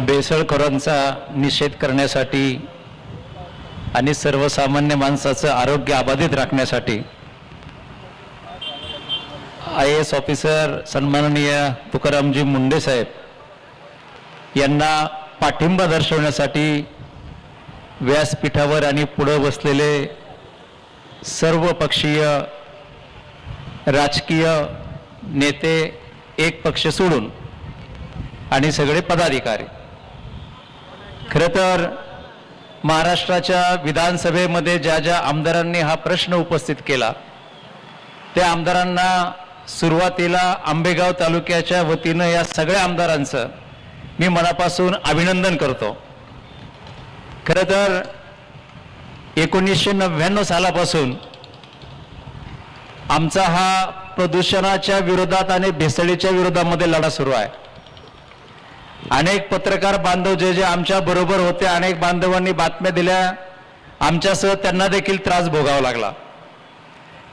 भेसळखोरांचा निषेध करण्यासाठी आणि सर्वसामान्य माणसाचं आरोग्य अबाधित राखण्यासाठी IAS ऑफिसर सन्माननीय तुकारामजी मुंडे साहेब यांना पाठिंबा दर्शवण्यासाठी व्यासपीठावर आणि पुढे बसलेले सर्व पक्षीय राजकीय नेते, एक पक्ष सोडून आणि सगळे पदाधिकारी, खरं तर महाराष्ट्राच्या विधानसभेमध्ये ज्या ज्या आमदारांनी हा प्रश्न उपस्थित केला त्या आमदारांना सुरुवातीला आंबेगाव तालुक्याच्या वतीनं या सगळ्या आमदारांचं मी मनापासून अभिनंदन करतो। खरं तर 1999 सालापासून आमचा हा प्रदूषणाच्या विरोधात आणि भेसळीच्या विरोधामध्ये लढा सुरू आहे। अनेक पत्रकार बांधव जे आमच्या बरोबर होते, अनेक बांधवांनी बातम्या दिल्या, आमच्यासह त्यांना देखील त्रास भोगावा लागला।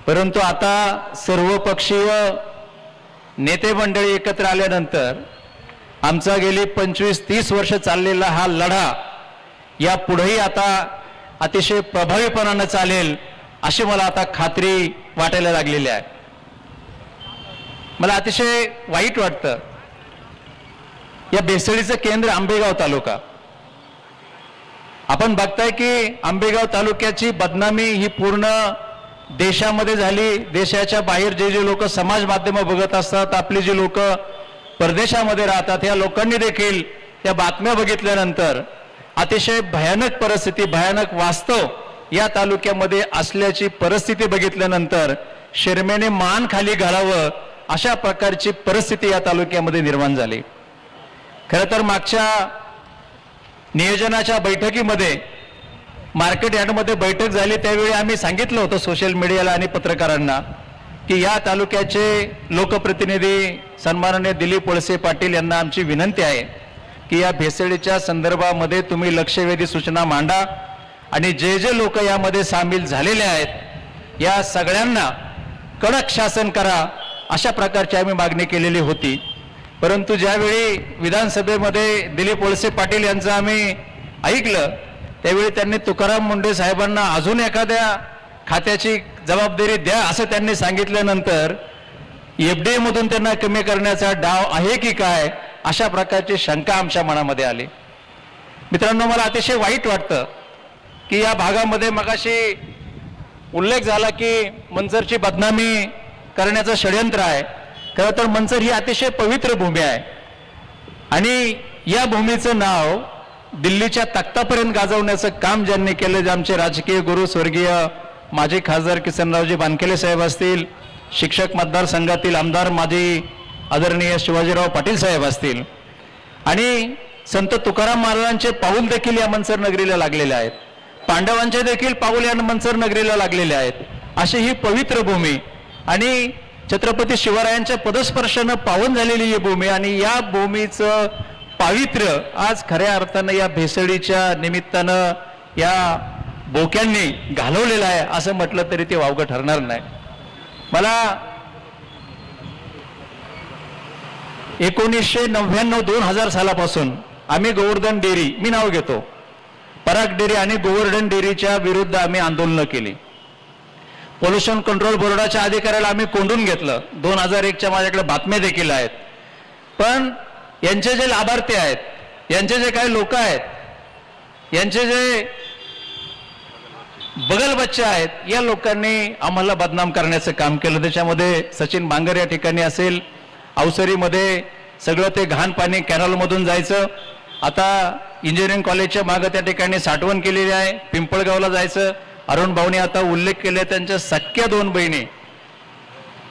परंतु आता सर्वपक्षीय नेते मंडळी एकत्र आल्यानंतर आमचा गेली 25-30 वर्ष चाललेला हा लढा या पुढेही आता अतिशय प्रभावीपणाने चालेल अशी मला आता खात्री वाटायला लागलेली आहे। मला अतिशय वाईट वाटतं, या भेसळीचं केंद्र आंबेगाव तालुका। आपण बघताय की आंबेगाव तालुक्याची बदनामी ही पूर्ण देशामध्ये झाली। देशाच्या बाहेर जे लोक समाज माध्यम बघत असतात, आपली जी लोक परदेशामध्ये राहतात, या लोकांनी देखील त्या बातम्या बघितल्यानंतर अतिशय भयानक परिस्थिती, भयानक वास्तव या तालुक्यामध्ये असल्याची परिस्थिती बघितल्यानंतर शरमेने मान खाली घालावं अशा प्रकारची परिस्थिती या तालुक्यामध्ये निर्माण झाली। खरं तर मागच्या नियोजनाच्या बैठकीमध्ये मार्केट यार्डमध्ये बैठक झाली, त्यावेळी आम्ही सांगितलं होतं सोशल मीडियाला आणि पत्रकारांना की या तालुक्याचे लोकप्रतिनिधी सन्माननीय दिलीप वळसे पाटील यांना आमची विनंती आहे की या भेसळीच्या संदर्भामध्ये तुम्ही लक्षवेधी सूचना मांडा आणि जे लोक यामध्ये सामील झालेले आहेत या सगळ्यांना कडक शासन करा, अशा प्रकारची आम्ही मागणी केलेली होती। परंतु ज्यावेळी विधानसभेमध्ये दिलीप वळसे पाटील यांचं आम्ही ऐकलं त्यावेळी त्यांनी तुकाराम मुंडे साहेबांना अजून एखाद्या खात्याची जबाबदारी द्या असं त्यांनी सांगितल्यानंतर FDA मधून त्यांना कमी करण्याचा डाव आहे की काय अशा प्रकारची शंका आमच्या मनामध्ये आली। मित्रांनो, मला अतिशय वाईट वाटतं की या भागामध्ये मगाशी उल्लेख झाला की मंचरची बदनामी करण्याचं षडयंत्र आहे। खरं तर मंचर ही अतिशय पवित्र भूमी आहे आणि या भूमीचं नाव दिल्लीच्या तख्तापर्यंत गाजवण्याचं काम ज्यांनी केलं, जे आमचे राजकीय गुरु स्वर्गीय माजी खासदार किसनरावजी बानखेले साहेब असतील, शिक्षक मतदारसंघातील आमदार माजी आदरणीय शिवाजीराव पाटील साहेब असतील आणि संत तुकाराम महाराजांचे पाऊल देखील या मंचर नगरीला लागलेले आहेत, पांडवांचे देखील पाऊल या मंचर नगरीला लागलेले आहेत। अशी ही पवित्र भूमी आणि छत्रपती शिवरायांच्या पदस्पर्शानं पावन झालेली ही भूमी आणि या भूमीचं पावित्र्य आज खऱ्या अर्थानं या भेसळीच्या निमित्तानं या बोक्यांनी घालवलेलं आहे असं म्हटलं तरी ते वावगं ठरणार नाही। मला 1999-2000 सालापासून आम्ही गोवर्धन डेअरी, मी नाव घेतो, पराग डेअरी आणि गोवर्धन डेअरीच्या विरुद्ध आम्ही आंदोलनं केली। पोल्युशन कंट्रोल बोर्डाच्या अधिकाऱ्याला आम्ही कोंडून घेतलं। 2001च्या माझ्याकडे बातम्या देखील आहेत। पण यांचे जे लाभार्थी आहेत, यांचे जे काही लोक आहेत, यांचे जे बगल बच्चे आहेत, या लोकांनी आम्हाला बदनाम करण्याचं काम केलं। त्याच्यामध्ये सचिन बांगर या ठिकाणी असेल, अवसरीमध्ये सगळं ते घाण पाणी कॅनलमधून जायचं। आता इंजिनिअरिंग कॉलेजच्या मागे त्या ठिकाणी साठवण केलेली आहे, पिंपळगावला जायचं। अरुण भाऊने आता उल्लेख केले, त्यांच्या सख्या 2 बहिणी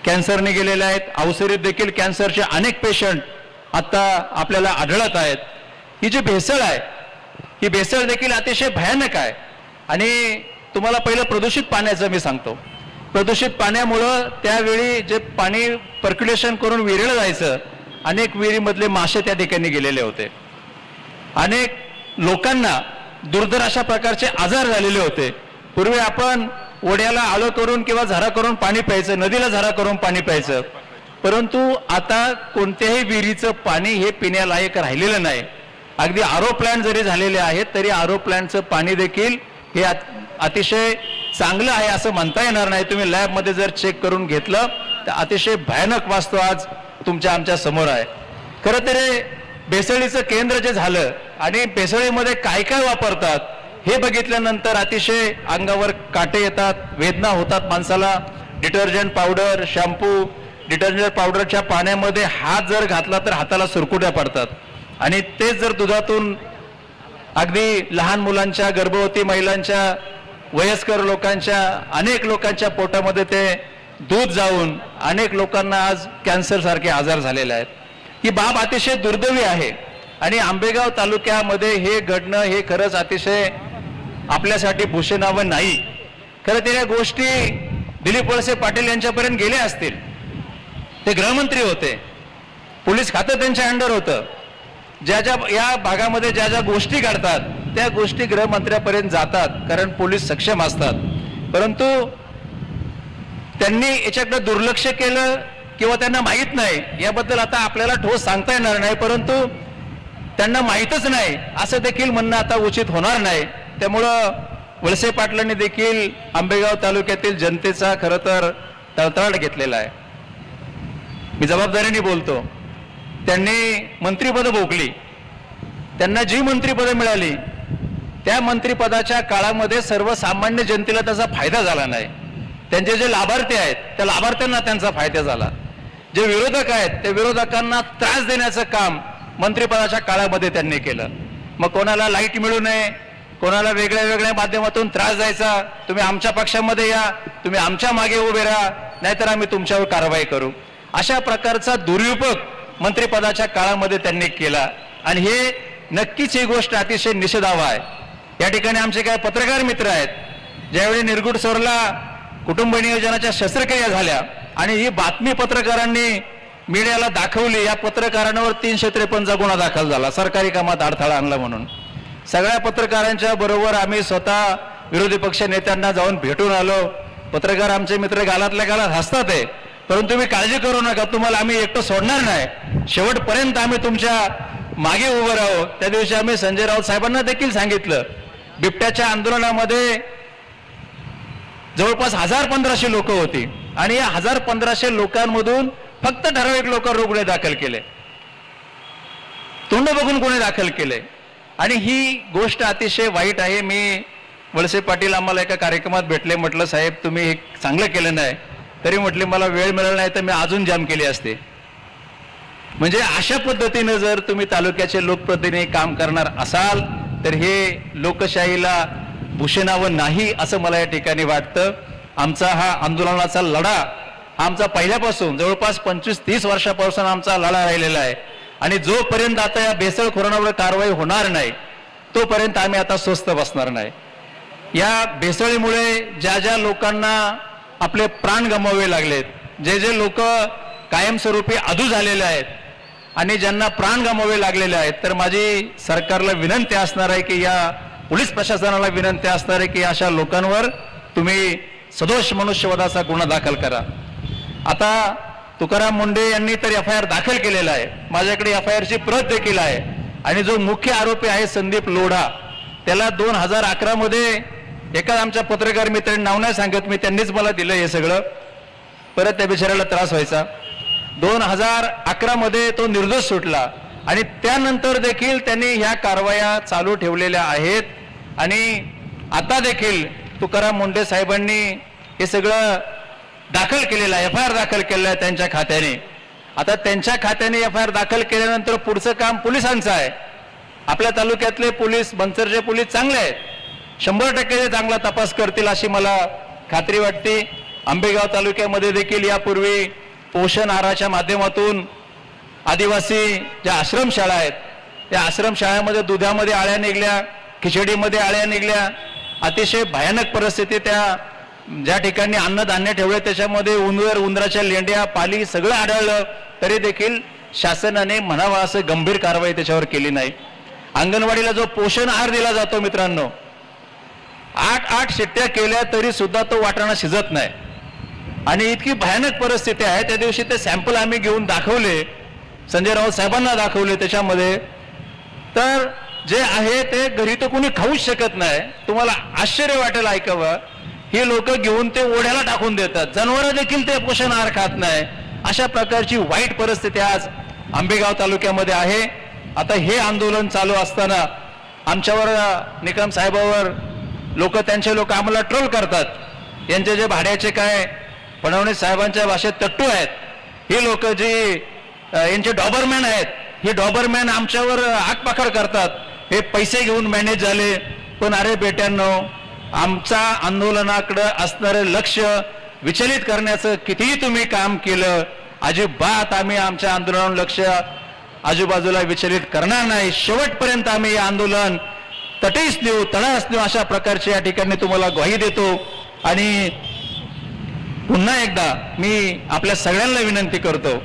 कॅन्सरने गेलेल्या आहेत। अवसरीत देखील कॅन्सरचे अनेक पेशंट आता आपल्याला आढळत आहेत। ही जी भेसळ आहे, ही भेसळ देखील अतिशय भयानक आहे। आणि तुम्हाला पहिलं प्रदूषित पाण्याचं मी सांगतो। प्रदूषित पाण्यामुळं त्यावेळी जे पाणी पर्क्युलेशन करून विहिरीला जायचं, अनेक विहिरीमधले मासे त्या ठिकाणी गेलेले होते। अनेक लोकांना दुर्धर अशा प्रकारचे आजार झालेले होते। पूर्वी आपण ओढ्याला आळं करून किंवा झरा करून पाणी प्यायचं, नदीला झरा करून पाणी प्यायचं, परंतु आता कोणत्याही विहिरीचं पाणी हे पिण्यालायक राहिलेलं नाही। अगदी आरो प्लांट जरी झालेले आहेत तरी आरो प्लांटचं पाणी देखील हे अतिशय चांगलं आहे असं म्हणता येणार नाही. तुम्ही लॅबमध्ये जर चेक करून घेतलं तर अतिशय भयानक वास्तव आज तुमच्या आमच्या समोर आहे. खरं तर भेसळीचं केंद्र जे झालं आणि भेसळीमध्ये काय काय वापरतात हे बघितल्यानंतर अतिशय अंगावर काटे येतात, वेदना होतात माणसाला. डिटर्जंट पावडर, शॅम्पू, डिटर्जंट पावडरच्या पाण्यामध्ये हात जर घातला तर हाताला सुरकुत्या पडतात आणि तेच जर दुधातून अगदी लहान मुलांच्या, गर्भवती महिलांच्या, वयस्कर लोकांच्या, अनेक लोकांच्या पोटामध्ये ते दूध जाऊन अनेक लोकांना आज कॅन्सर सारखे आजार झालेले आहेत. ही बाब अतिशय दुर्दैवी आहे आणि आंबेगाव तालुक्यामध्ये हे घडणं हे खरंच अतिशय आपल्यासाठी भूषणावं नाही. खरं तर या गोष्टी दिलीप वळसे पाटील यांच्यापर्यंत गेल्या असतील. ते गृहमंत्री होते, पोलीस खातं त्यांच्या अंडर होतं. ज्या ज्या या भागामध्ये ज्या ज्या गोष्टी घडतात त्या गोष्टी गृहमंत्र्यापर्यंत जातात कारण पोलीस सक्षम असतात. परंतु त्यांनी याच्याकडे दुर्लक्ष केलं किंवा त्यांना माहीत नाही याबद्दल आता आपल्याला ठोस सांगता येणार नाही. परंतु त्यांना माहीतच नाही असं देखील म्हणणं आता उचित होणार नाही. त्यामुळं वळसे पाटलांनी देखील आंबेगाव तालुक्यातील जनतेचा खरं तर तळतळाट घेतलेला आहे. मी जबाबदारीने बोलतो. त्यांनी मंत्रिपद भोगली, त्यांना जी मंत्रिपदं मिळाली त्या मंत्रिपदाच्या काळामध्ये सर्वसामान्य जनतेला त्याचा फायदा झाला नाही. त्यांचे जे लाभार्थी आहेत त्या लाभार्थ्यांना त्यांचा फायदा झाला. जे विरोधक आहेत त्या विरोधकांना त्रास देण्याचं काम मंत्रिपदाच्या काळामध्ये त्यांनी केलं. मग कोणाला लाईट मिळू नये, कोणाला वेगळ्या वेगळ्या माध्यमातून त्रास द्यायचा, तुम्ही आमच्या पक्षामध्ये या, तुम्ही आमच्या मागे उभे राहा, नाहीतर आम्ही तुमच्यावर कारवाई करू, अशा प्रकारचा दुरुपयोग मंत्रिपदाच्या काळामध्ये त्यांनी केला आणि हे नक्कीच ही गोष्ट अतिशय निषेधार्ह आहे. या ठिकाणी आमचे काही पत्रकार मित्र आहेत, ज्यावेळी निरगुडसरला कुटुंब नियोजनाच्या शस्त्रक्रिया झाल्या आणि ही बातमी पत्रकारांनी मीडियाला दाखवली, या पत्रकारांवर 353 गुन्हा दाखल झाला सरकारी कामात अडथळा आणला म्हणून. सगळ्या पत्रकारांच्या बरोबर आम्ही स्वतः विरोधी पक्ष नेत्यांना जाऊन भेटून आलो. पत्रकार आमचे मित्र गालातल्या गालात हसतात आहे, परंतु तुम्ही काळजी करू नका, तुम्हाला आम्ही एकटं सोडणार नाही, शेवटपर्यंत आम्ही तुमच्या मागे उभं राहू. त्या दिवशी आम्ही संजय राऊत साहेबांना देखील सांगितलं, बिबट्याच्या आंदोलनामध्ये जवळपास 1000-1500 लोक होती आणि या 1000-1500 लोकांमधून फक्त ठराविक लोक गुन्हे दाखल केले, तोंड बघून गुन्हे दाखल केले आणि ही गोष्ट अतिशय वाईट आहे. मी वळसे पाटील आम्हाला एका कार्यक्रमात भेटले, म्हटलं साहेब तुम्ही हे चांगलं केलं नाही, तरी म्हटले मला वेळ मिळाला नाही तर मी अजून जाम केली असते. म्हणजे अशा पद्धतीने जर तुम्ही तालुक्याचे लोकप्रतिनिधी काम करणार असाल तर हे लोकशाहीला भूषणावं नाही असं मला या ठिकाणी वाटतं. आमचा हा आंदोलनाचा लढा आमचा पहिल्यापासून जवळपास 25-30 वर्षापासून आमचा लढा राहिलेला आहे आणि जोपर्यंत आता या भेसळखोरांवर कारवाई होणार नाही तोपर्यंत आम्ही आता स्वस्थ बसणार नाही. या भेसळीमुळे ज्या ज्या लोकांना आपले प्राण गमवावे लागलेत, जे जे लोक कायमस्वरूपी अधू झालेले आहेत आणि ज्यांना प्राण गमवावे लागलेले आहेत, तर माझी सरकारला विनंती असणार आहे की या पोलीस प्रशासनाला विनंती असणार आहे की अशा लोकांवर तुम्ही सदोष मनुष्यवधाचा गुन्हा दाखल करा. आता तुकाराम मुंडे यांनी तर FIR दाखल केलेला आहे, माझ्याकडे FIR ची प्रत देखील आहे आणि जो मुख्य आरोपी आहे संदीप लोढा, त्याला 2011 मध्ये एका आमच्या पत्रकार मित्रांनी नाव नाही सांगत मी, त्यांनीच मला दिलं हे सगळं, परत त्या बिचाऱ्याला त्रास व्हायचा. 2011 मध्ये तो निर्दोष सुटला आणि त्यानंतर देखील त्यांनी ह्या कारवाया चालू ठेवलेल्या आहेत आणि आता देखील तुकाराम मुंडे साहेबांनी हे सगळं दाखल केलेलं आहे, FIR दाखल केलेलं आहे त्यांच्या खात्याने. आता त्यांच्या खात्याने FIR दाखल केल्यानंतर पुढचं काम पोलिसांचं आहे. आपल्या तालुक्यातले पोलीस, मंचरचे पोलीस चांगले आहेत, 100% ते चांगला तपास करतील अशी मला खात्री वाटते. आंबेगाव तालुक्यामध्ये देखील यापूर्वी पोषण आहाराच्या माध्यमातून आदिवासी ज्या आश्रमशाळा आहेत त्या आश्रमशाळेमध्ये दुधामध्ये आळ्या निघल्या, खिचडीमध्ये आळ्या निघल्या, अतिशय भयानक परिस्थिती. त्या ज्या ठिकाणी अन्नधान्य ठेवले त्याच्यामध्ये उंदराच्या लेंड्या, पाली सगळं आढळलं, तरी देखील शासनाने म्हणावा असं गंभीर कारवाई त्याच्यावर केली नाही. अंगणवाडीला जो पोषण आहार दिला जातो मित्रांनो, 8 शिट्ट्या केल्या तरी सुद्धा तो वाटाणा शिजत नाही आणि इतकी भयानक परिस्थिती आहे. त्या दिवशी ते सॅम्पल आम्ही घेऊन दाखवले, संजय राऊत साहेबांना दाखवले, त्याच्यामध्ये तर जे आहे ते घरी तर कोणी खाऊच शकत नाही. तुम्हाला आश्चर्य वाटेल ऐकावं, ही लोक घेऊन ते ओढ्याला टाकून देतात. जनावरं देखील ते पोषण आहार खात नाही. अशा प्रकारची वाईट परिस्थिती आज आंबेगाव तालुक्यामध्ये आहे. आता हे आंदोलन चालू असताना आमच्यावर निकम साहेबावर त्यांचे लोक आम्हाला ट्रोल करतात. यांचे जे भाड्याचे काय फडणवीस साहेबांच्या भाषेत तट्टू आहेत, ही लोक जी यांचे डॉबरमॅन आहेत, हे डॉबरमॅन आमच्यावर आकपाखड करतात. हे पैसे घेऊन मॅनेज झाले. पण अरे बेट्यांनो, आमच्या आंदोलनाकडे असणारे लक्ष विचलित करण्याचं कितीही तुम्ही काम केलं, अजिबात आम्ही आमच्या आंदोलनावर लक्ष आजूबाजूला विचलित करणार नाही. शेवटपर्यंत आम्ही हे आंदोलन तटीस नेऊ, तळास नेऊ, अशा प्रकारची या ठिकाणी तुम्हाला ग्वाही देतो. आणि पुन्हा एकदा मी आपल्या सगळ्यांना विनंती करतो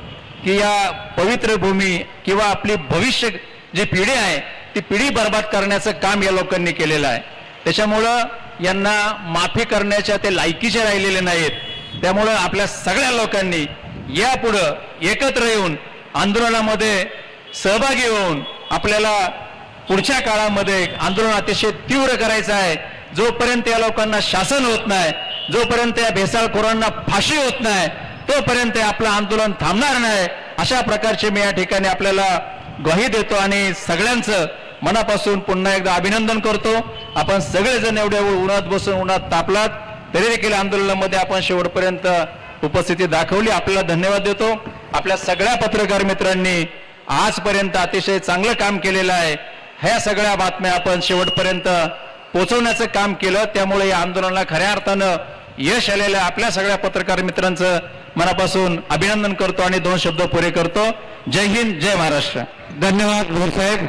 की या पवित्र भूमी किंवा आपली भविष्य जी पिढी आहे ती पिढी बर्बाद करण्याचं काम या लोकांनी केलेलं आहे. त्याच्यामुळं यांना माफी करण्याच्या ते लायकीचे राहिलेले नाहीत. त्यामुळं आपल्या सगळ्या लोकांनी यापुढं एकत्र येऊन आंदोलनामध्ये सहभागी होऊन आपल्याला पुढच्या काळामध्ये आंदोलन अतिशय तीव्र करायचं आहे. जोपर्यंत या लोकांना शासन होत नाही, जोपर्यंत या भेसाळखोरांना फाशी होत नाही, तोपर्यंत आपलं आंदोलन थांबणार नाही. अशा प्रकारचे मी या ठिकाणी आपल्याला ग्वाही देतो आणि सगळ्यांचं मनापासून पुन्हा एकदा अभिनंदन करतो. आपण सगळेजण एवढे उन्हात बसून उन्हात तापलात तरी देखील आंदोलनामध्ये आपण शेवटपर्यंत उपस्थिती दाखवली. आपल्याला धन्यवाद देतो. आपल्या सगळ्या पत्रकार मित्रांनी आजपर्यंत अतिशय चांगलं काम केलेलं आहे. ह्या सगळ्या बातम्या आपण शेवटपर्यंत पोहोचवण्याचं काम केलं. त्यामुळे या आंदोलनाला खऱ्या अर्थानं यश आलेलं आपल्या सगळ्या पत्रकार मित्रांचं मनापासून अभिनंदन करतो आणि 2 शब्द पुरे करतो. जय हिंद, जय महाराष्ट्र. धन्यवाद भोर साहेब.